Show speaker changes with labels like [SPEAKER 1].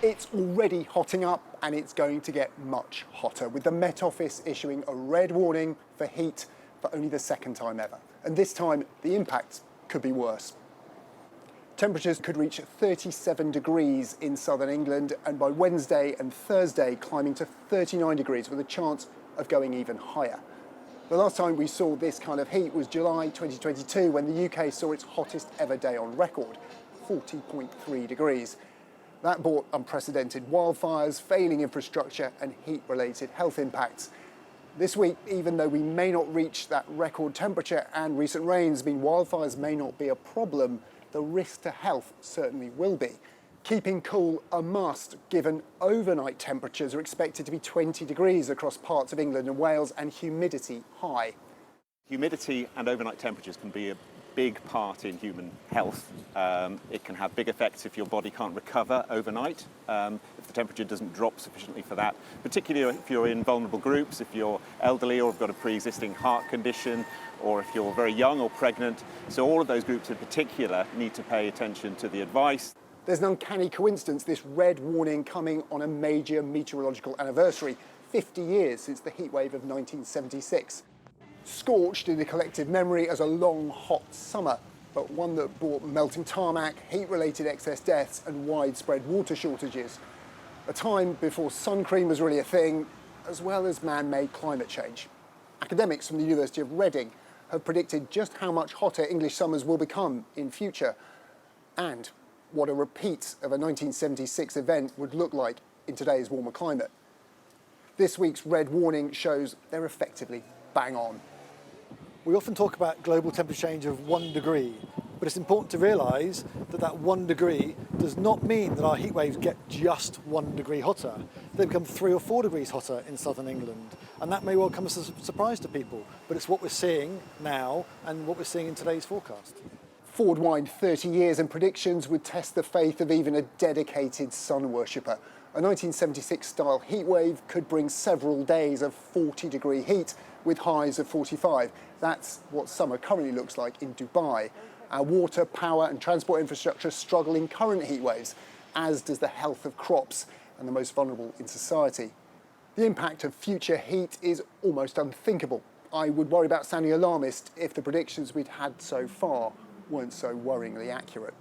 [SPEAKER 1] It's already hotting up and it's going to get much hotter, with the Met Office issuing a red warning for heat for only the second time ever. And this time, the impact could be worse. Temperatures could reach 37 degrees in southern England, and by Wednesday and Thursday climbing to 39 degrees with a chance of going even higher. The last time we saw this kind of heat was July 2022, when the UK saw its hottest ever day on record, 40.3 degrees. That brought unprecedented wildfires, failing infrastructure and heat-related health impacts. This week, even though we may not reach that record temperature and recent rains mean wildfires may not be a problem, the risk to health certainly will be. Keeping cool a must, given overnight temperatures are expected to be 20 degrees across parts of England and Wales, and humidity high.
[SPEAKER 2] Humidity and overnight temperatures can be a big part in human health. It can have big effects if your body can't recover overnight, if the temperature doesn't drop sufficiently for that, particularly if you're in vulnerable groups, if you're elderly or have got a pre-existing heart condition, or if you're very young or pregnant. So all of those groups in particular need to pay attention to the advice.
[SPEAKER 1] There's an uncanny coincidence, this red warning coming on a major meteorological anniversary, 50 years since the heatwave of 1976. Scorched in the collective memory as a long, hot summer, but one that brought melting tarmac, heat-related excess deaths and widespread water shortages. A time before sun cream was really a thing, as well as man-made climate change. Academics from the University of Reading have predicted just how much hotter English summers will become in future, and what a repeat of a 1976 event would look like in today's warmer climate. This week's red warning shows they're effectively bang on.
[SPEAKER 3] We often talk about global temperature change of 1 degree, but it's important to realise that that 1 degree does not mean that our heat waves get just 1 degree hotter. They become 3 or 4 degrees hotter in southern England, and that may well come as a surprise to people, but it's what we're seeing now and what we're seeing in today's forecast.
[SPEAKER 1] Forward wind 30 years and predictions would test the faith of even a dedicated sun worshipper. A 1976-style heatwave could bring several days of 40-degree heat with highs of 45. That's what summer currently looks like in Dubai. Our water, power and transport infrastructure struggle in current heatwaves, as does the health of crops and the most vulnerable in society. The impact of future heat is almost unthinkable. I would worry about sounding alarmist if the predictions we'd had so far weren't so worryingly accurate.